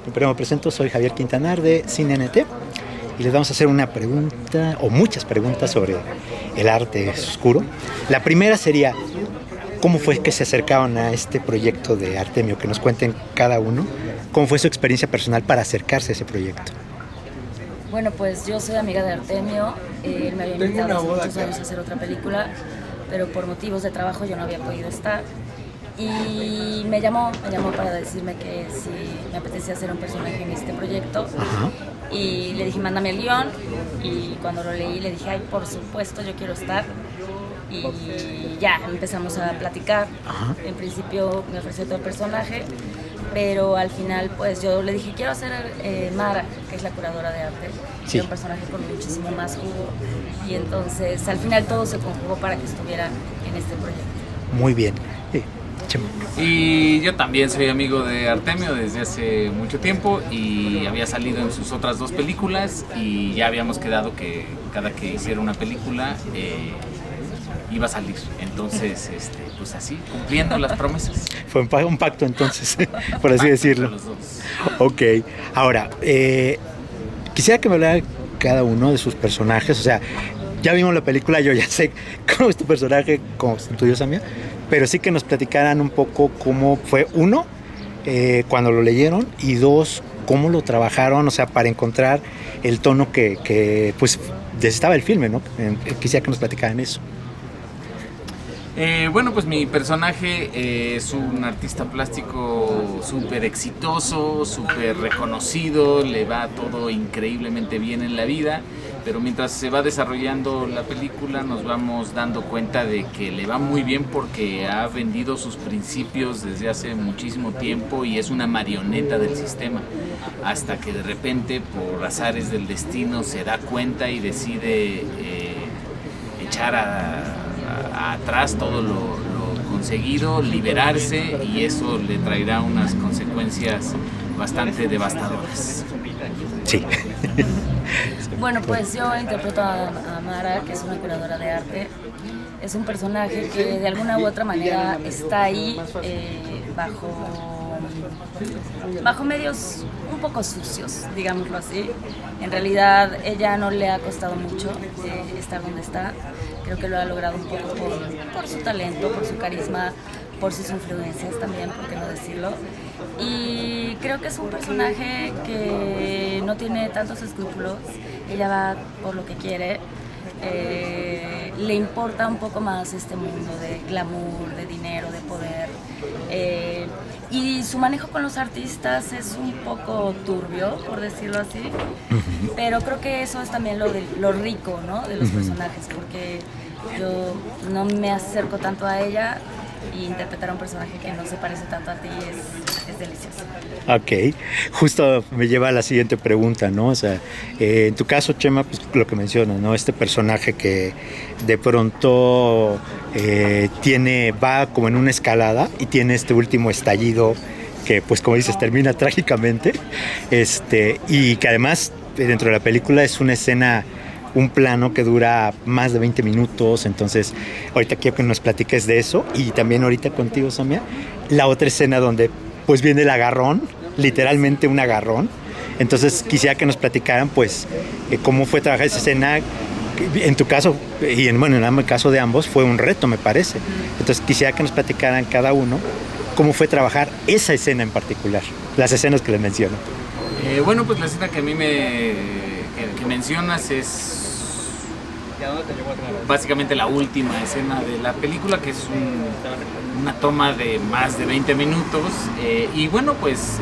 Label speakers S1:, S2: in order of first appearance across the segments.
S1: Primero me presento, soy Javier Quintanar de CineNT y les vamos a hacer una pregunta o muchas preguntas sobre el arte oscuro. La primera sería, ¿cómo fue que se acercaron a este proyecto de Artemio? Que nos cuenten cada uno cómo fue su experiencia personal para acercarse a ese proyecto.
S2: Bueno, pues yo soy amiga de Artemio. Él me había invitado hace muchos años a hacer otra película, pero por motivos de trabajo yo no había podido estar. Y me llamó para decirme que si me apetecía hacer un personaje en este proyecto.
S1: Ajá.
S2: Y le dije, mándame el guión. Y cuando lo leí le dije, ay, por supuesto, yo quiero estar. Y ya empezamos a platicar.
S1: Ajá.
S2: En principio me ofreció todo el personaje, pero al final pues yo le dije, quiero hacer Mara, que es la curadora de arte.
S1: Sí.
S2: Quiero un personaje con muchísimo más jugo. Y entonces al final todo se conjugó para que estuviera en este proyecto.
S1: Muy bien. Chema.
S3: Y yo también soy amigo de Artemio desde hace mucho tiempo y había salido en sus otras dos películas y ya habíamos quedado que cada que hiciera una película iba a salir. Entonces, pues así, cumpliendo las promesas.
S1: Fue un pacto entonces, por así decirlo.
S3: Entre los dos.
S1: Ok, ahora, quisiera que me hablara cada uno de sus personajes, o sea, ya vimos la película, yo ya sé cómo es tu personaje, cómo es el tuyo, Samia, pero sí que nos platicaran un poco cómo fue, uno, cuando lo leyeron, y dos, cómo lo trabajaron, o sea, para encontrar el tono que pues, necesitaba el filme, ¿no? Quisiera que nos platicaran eso.
S3: Bueno, pues mi personaje es un artista plástico súper exitoso, súper reconocido, le va todo increíblemente bien en la vida, pero mientras se va desarrollando la película nos vamos dando cuenta de que le va muy bien porque ha vendido sus principios desde hace muchísimo tiempo y es una marioneta del sistema, hasta que de repente por azares del destino se da cuenta y decide echar atrás todo lo conseguido, liberarse, y eso le traerá unas consecuencias bastante devastadoras.
S1: Sí.
S2: Bueno, pues yo interpreto a Mara, que es una curadora de arte. Es un personaje que de alguna u otra manera está ahí bajo medios un poco sucios, digámoslo así. En realidad ella no le ha costado mucho estar donde está. Creo que lo ha logrado un poco por su talento, por su carisma, por sus influencias también, por qué no decirlo. Y creo que es un personaje que no tiene tantos escrúpulos. Ella va por lo que quiere. Le importa un poco más este mundo de glamour, de dinero, de poder. Y su manejo con los artistas es un poco turbio, por decirlo así. Pero creo que eso es también lo rico, ¿no?, de los personajes, porque yo no me acerco tanto a ella, y interpretar a un personaje que no se parece tanto a ti es delicioso.
S1: Ok, justo me lleva a la siguiente pregunta, ¿no? O sea, en tu caso, Chema, pues lo que mencionas, ¿no? Este personaje que de pronto va como en una escalada y tiene este último estallido que, pues como dices, termina trágicamente, y que además dentro de la película es una escena, un plano que dura más de 20 minutos, entonces ahorita quiero que nos platiques de eso, y también ahorita contigo, Samia, la otra escena donde pues viene el agarrón, literalmente un agarrón. Entonces quisiera que nos platicaran pues cómo fue trabajar esa escena. En tu caso, y en el caso de ambos, fue un reto, me parece. Entonces quisiera que nos platicaran cada uno cómo fue trabajar esa escena en particular, las escenas que les menciono.
S3: Bueno, pues la escena que a mí que mencionas es básicamente la última escena de la película, que es una toma de más de 20 minutos, y bueno, pues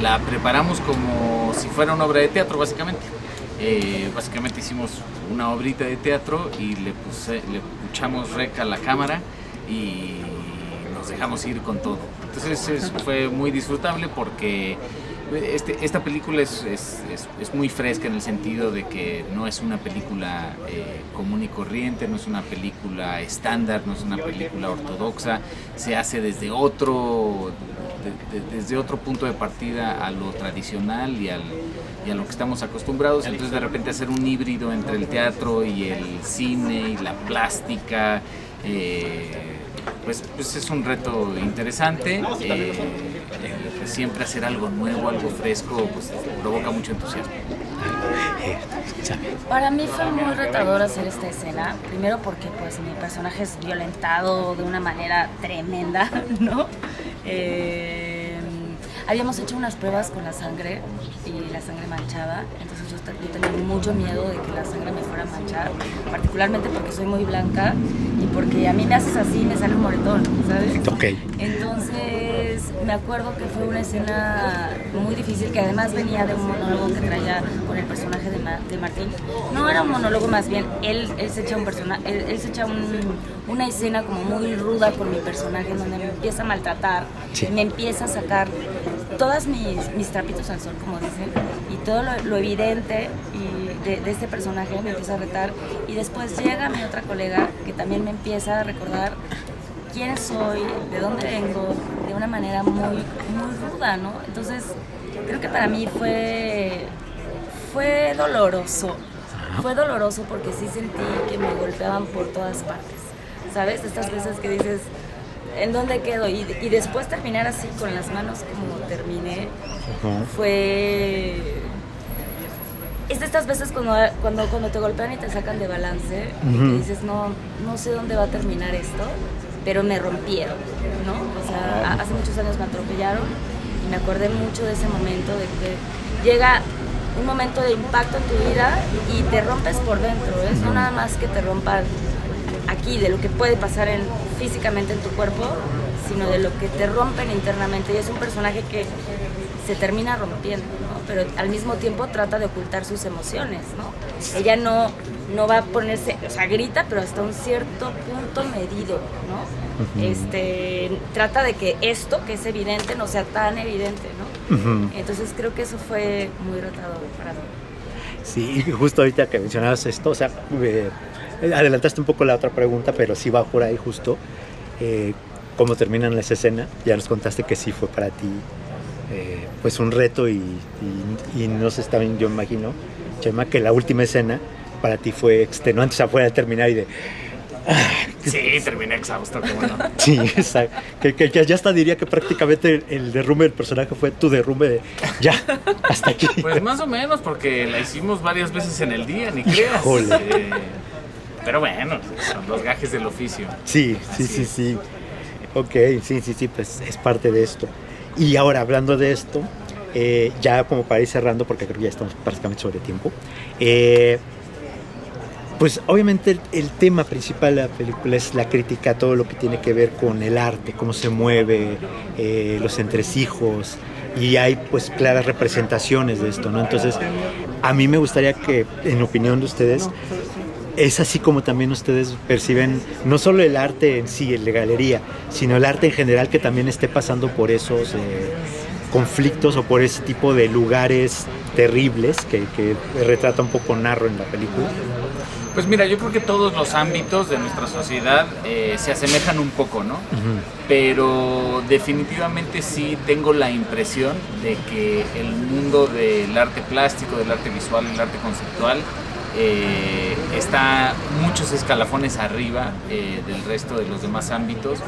S3: la preparamos como si fuera una obra de teatro, básicamente. Básicamente hicimos una obrita de teatro y le puchamos rec a la cámara y nos dejamos ir con todo. Entonces fue muy disfrutable porque esta película es muy fresca en el sentido de que no es una película común y corriente, no es una película estándar, no es una película ortodoxa, se hace desde otro punto de partida a lo tradicional y a lo que estamos acostumbrados. Entonces de repente hacer un híbrido entre el teatro y el cine y la plástica, pues es un reto interesante. pues siempre hacer algo nuevo, algo fresco, pues provoca mucho entusiasmo.
S2: Para mí fue muy retador hacer esta escena, primero porque pues mi personaje es violentado de una manera tremenda, ¿no? Habíamos hecho unas pruebas con la sangre y la sangre manchada, entonces yo tenía mucho miedo de que la sangre me fuera a manchar, particularmente porque soy muy blanca y porque a mí me haces así y me sale un moretón, ¿sabes?
S1: Okay.
S2: Entonces me acuerdo que fue una escena muy difícil, que además venía de un monólogo que traía con el personaje de Martín. No era un monólogo, más bien él se echa una escena como muy ruda con mi personaje, en donde me empieza a maltratar, sí. Me empieza a sacar todos mis trapitos al sol, como dicen, y todo lo evidente y de este personaje me empieza a retar, y después llega mi otra colega que también me empieza a recordar quién soy, de dónde vengo, de una manera muy, muy ruda, ¿no? Entonces creo que para mí fue doloroso. Fue doloroso porque sí sentí que me golpeaban por todas partes, ¿sabes? Estas veces que dices, ¿en dónde quedo? Y después terminar así con las manos como terminé, fue... Es de estas veces cuando te golpean y te sacan de balance, y dices, no sé dónde va a terminar esto, pero me rompieron, ¿no? O sea, hace muchos años me atropellaron y me acordé mucho de ese momento, de que llega un momento de impacto en tu vida y te rompes por dentro, es no nada más que te rompan aquí, de lo que puede pasar físicamente en tu cuerpo, sino de lo que te rompen internamente, y es un personaje que se termina rompiendo, ¿no? Pero al mismo tiempo trata de ocultar sus emociones, ¿no? Ella no va a ponerse, o sea, grita, pero hasta un cierto punto medido, ¿no? Trata de que esto, que es evidente, no sea tan evidente, ¿no? Entonces creo que eso fue muy retador para mí.
S1: Sí, justo ahorita que mencionabas esto, o sea, adelantaste un poco la otra pregunta, pero sí va por ahí justo. ¿Cómo terminan las escenas? Ya nos contaste que sí fue para ti pues un reto y no sé, también yo imagino, Chema, que la última escena para ti fue extenuante, o sea, fue a terminar y de...
S3: Sí, terminé exhausto, qué bueno.
S1: Sí, exacto. Que ya hasta diría que prácticamente el derrumbe del personaje fue tu derrumbe de ya, hasta aquí.
S3: Pues más o menos, porque la hicimos varias veces en el día, ni creas. Pero bueno, son los gajes del oficio.
S1: Sí. Ok, sí, pues es parte de esto. Y ahora, hablando de esto, ya como para ir cerrando, porque creo que ya estamos prácticamente sobre tiempo, pues obviamente el tema principal de la película es la crítica a todo lo que tiene que ver con el arte, cómo se mueve, los entresijos, y hay pues claras representaciones de esto, ¿no? Entonces, a mí me gustaría que, en opinión de ustedes, es así como también ustedes perciben no solo el arte en sí, el de galería, sino el arte en general que también esté pasando por esos conflictos o por ese tipo de lugares terribles que retrata un poco Narro en la película.
S3: Pues mira, yo creo que todos los ámbitos de nuestra sociedad se asemejan un poco, ¿no? Pero definitivamente sí tengo la impresión de que el mundo del arte plástico, del arte visual, del arte conceptual, está muchos escalafones arriba del resto de los demás ámbitos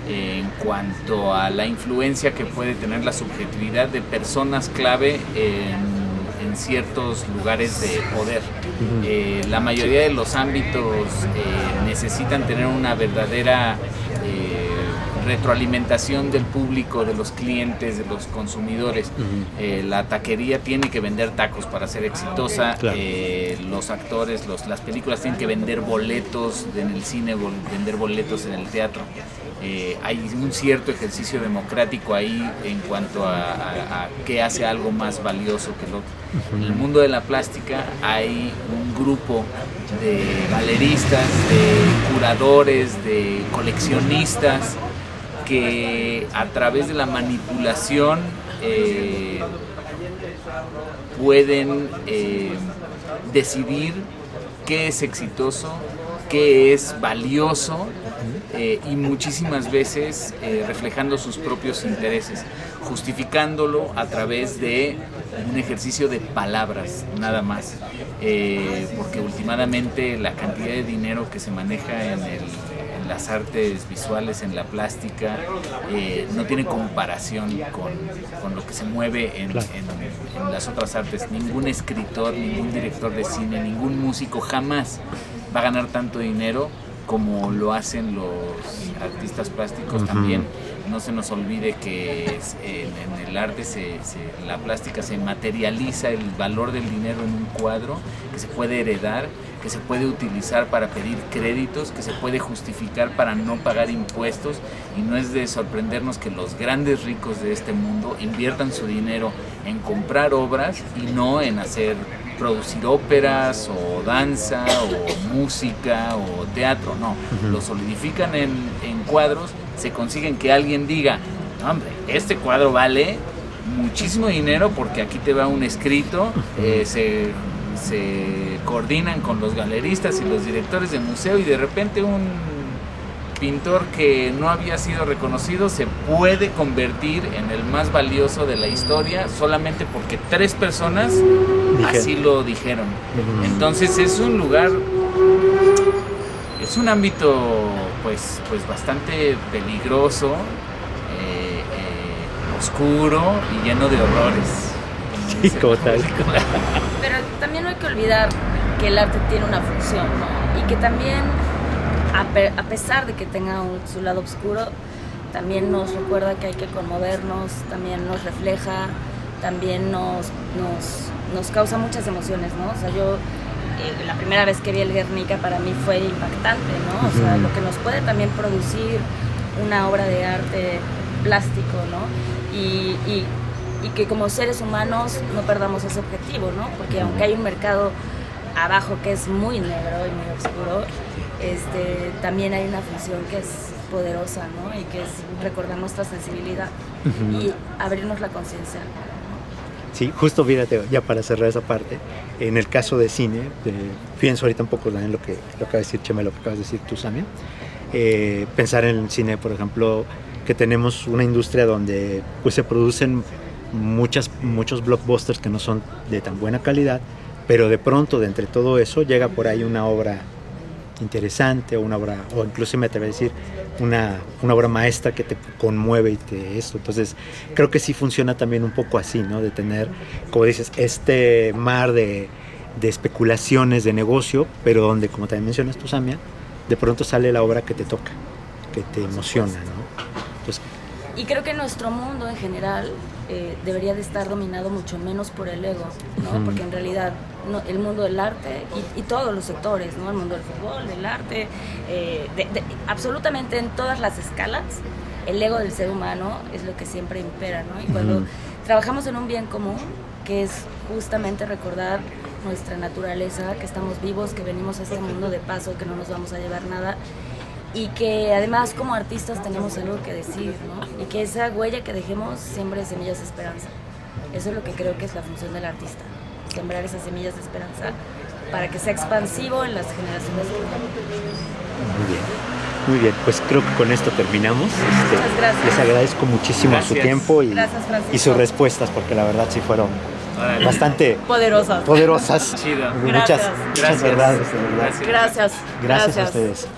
S3: en cuanto a la influencia que puede tener la subjetividad de personas clave en ciertos lugares de poder. La mayoría de los ámbitos necesitan tener una verdadera retroalimentación del público, de los clientes, de los consumidores. La taquería tiene que vender tacos para ser exitosa, claro. Los actores, las películas tienen que vender boletos en el cine, vender boletos en el teatro. Hay un cierto ejercicio democrático ahí en cuanto a qué hace algo más valioso que el otro. En el mundo de la plástica hay un grupo de galeristas, de curadores, de coleccionistas que a través de la manipulación pueden decidir qué es exitoso, qué es valioso, y muchísimas veces reflejando sus propios intereses, justificándolo a través de un ejercicio de palabras, nada más, porque últimamente la cantidad de dinero que se maneja en las artes visuales, en la plástica, no tiene comparación con lo que se mueve en las otras artes. Ningún escritor, ningún director de cine, ningún músico jamás va a ganar tanto dinero como lo hacen los artistas plásticos. También no se nos olvide que en el arte, en la plástica, se materializa el valor del dinero en un cuadro que se puede heredar, que se puede utilizar para pedir créditos, que se puede justificar para no pagar impuestos, y no es de sorprendernos que los grandes ricos de este mundo inviertan su dinero en comprar obras y no en producir óperas o danza o música o teatro. No, lo solidifican en cuadros, se consiguen que alguien diga, hombre, este cuadro vale muchísimo dinero porque aquí te va un escrito, se coordinan con los galeristas y los directores de museo, y de repente un pintor que no había sido reconocido se puede convertir en el más valioso de la historia solamente porque 3 personas así lo dijeron. Entonces es un lugar, es un ámbito pues bastante peligroso, oscuro y lleno de horrores.
S1: Sí, como tal.
S2: Pero también no hay que olvidar que el arte tiene una función, ¿no? Y que también, a pesar de que tenga su lado oscuro, también nos recuerda que hay que conmovernos, también nos refleja, también nos causa muchas emociones, ¿no? O sea, yo la primera vez que vi el Guernica para mí fue impactante, ¿no? O sea, lo que nos puede también producir una obra de arte plástico, ¿no? Y que como seres humanos no perdamos ese objetivo, ¿no? Porque aunque hay un mercado abajo que es muy negro y muy oscuro, también hay una función que es poderosa, ¿no? Y que es recordar nuestra sensibilidad y abrirnos la conciencia.
S1: Sí, justo fíjate, ya para cerrar esa parte, en el caso de cine, pienso ahorita un poco en lo que acaba de decir Chema, lo que acabas de decir tú, Samia, pensar en el cine, por ejemplo, que tenemos una industria donde pues se producen muchos blockbusters que no son de tan buena calidad, pero de pronto de entre todo eso llega por ahí una obra interesante, o una obra, o incluso me atrevo a decir una obra maestra que te conmueve y esto. Entonces creo que sí funciona también un poco así, ¿no? De tener, como dices, este mar de especulaciones de negocio, pero donde, como también mencionas tú, Samia, de pronto sale la obra que te toca, que te emociona, ¿no? Entonces,
S2: y creo que nuestro mundo en general debería de estar dominado mucho menos por el ego, ¿no? Porque en realidad el mundo del arte y todos los sectores, ¿no? El mundo del fútbol, del arte, absolutamente en todas las escalas, el ego del ser humano es lo que siempre impera, ¿no? Y cuando trabajamos en un bien común, que es justamente recordar nuestra naturaleza, que estamos vivos, que venimos a este mundo de paso, que no nos vamos a llevar nada, y que además como artistas tenemos algo que decir, ¿no? Y que esa huella que dejemos siembre semillas de esperanza. Eso es lo que creo que es la función del artista, sembrar esas semillas de esperanza para que sea expansivo en las generaciones que vienen.
S1: Muy bien, pues creo que con esto terminamos.
S2: Muchas gracias.
S1: Les agradezco muchísimo su tiempo y sus respuestas, porque la verdad sí fueron bastante
S2: poderosas.
S3: Chido.
S1: Muchas verdades, de verdad.
S2: Gracias
S1: A ustedes.